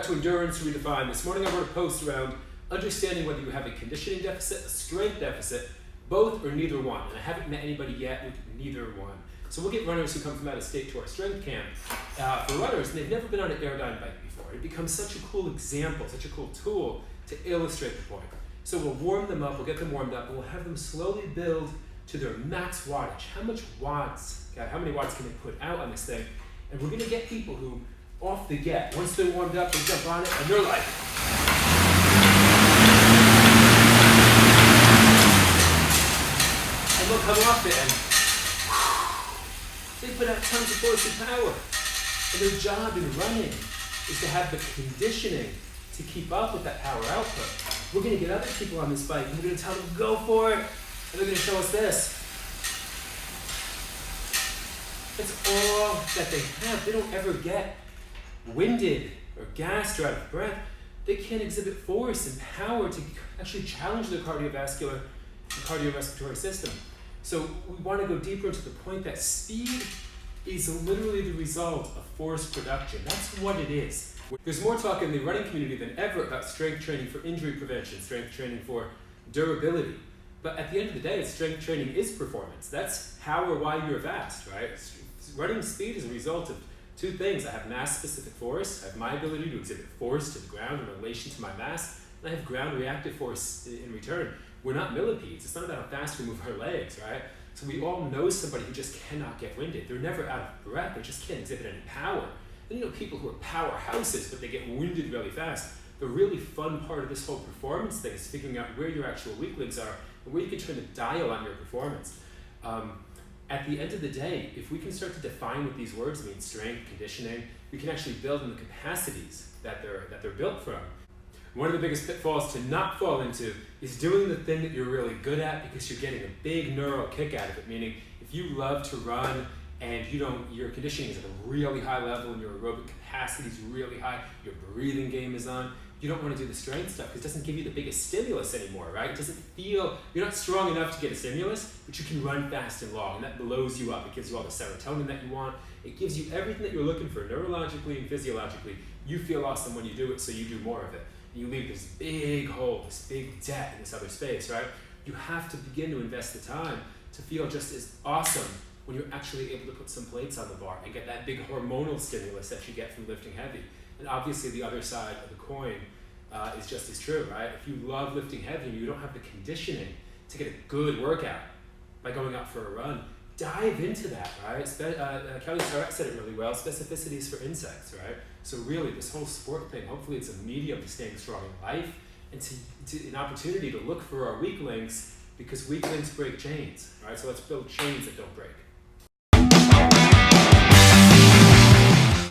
back to Endurance Redefined. This morning I wrote a post around understanding whether you have a conditioning deficit, a strength deficit, both or neither one. And I haven't met anybody yet with neither one. So we'll get runners who come from out of state to our strength camp. For runners, and they've never been on an Airdyne bike before. It becomes such a cool example, such a cool tool to illustrate the point. So we'll warm them up, we'll get them warmed up, and we'll have them slowly build to their max wattage. How much watts, how many watts can they put out on this thing? And we're gonna get people who, off the get, once they're warmed up, they jump on it, and they're like, and they'll come off it, and they put out tons of force and power. And their job in running is to have the conditioning to keep up with that power output. We're gonna get other people on this bike, and we're gonna tell them, go for it, and they're gonna show us this. That's all that they have. They don't ever get winded or gassed or out of breath. They can't exhibit force and power to actually challenge their cardiovascular and cardiorespiratory system. So we want to go deeper into the point that speed is literally the result of force production. That's what it is. There's more talk in the running community than ever about strength training for injury prevention, strength training for durability. But at the end of the day, strength training is performance. That's how or why you're fast, right? Running speed is a result of two things. I have mass-specific force. I have my ability to exhibit force to the ground in relation to my mass, and I have ground reactive force in return. We're not millipedes. It's not about how fast we move our legs, right? So we all know somebody who just cannot get winded. They're never out of breath. They just can't exhibit any power. Then you know people who are powerhouses, but they get winded really fast. The really fun part of this whole performance thing is figuring out where your actual weak links are and where you can turn the dial on your performance. At the end of the day, if we can start to define what these words mean, strength, conditioning, we can actually build in the capacities that they're built from. One of the biggest pitfalls to not fall into is doing the thing that you're really good at because you're getting a big neural kick out of it. Meaning, if you love to run and your conditioning is at a really high level and your aerobic capacity is really high, your breathing game is on, you don't want to do the strength stuff because it doesn't give you the biggest stimulus anymore, right? It doesn't feel, you're not strong enough to get a stimulus, but you can run fast and long, and that blows you up. It gives you all the serotonin that you want. It gives you everything that you're looking for neurologically and physiologically. You feel awesome when you do it, so you do more of it. And you leave this big hole, this big debt in this other space, right? You have to begin to invest the time to feel just as awesome when you're actually able to put some plates on the bar and get that big hormonal stimulus that you get from lifting heavy. And obviously the other side of the coin is just as true, right? If you love lifting heavy and you don't have the conditioning to get a good workout by going out for a run, dive into that, right? Kelly Starrett said it really well, specificity is for insects, right? So really this whole sport thing, hopefully it's a medium to staying strong in life and to an opportunity to look for our weak links because weak links break chains, right? So let's build chains that don't break.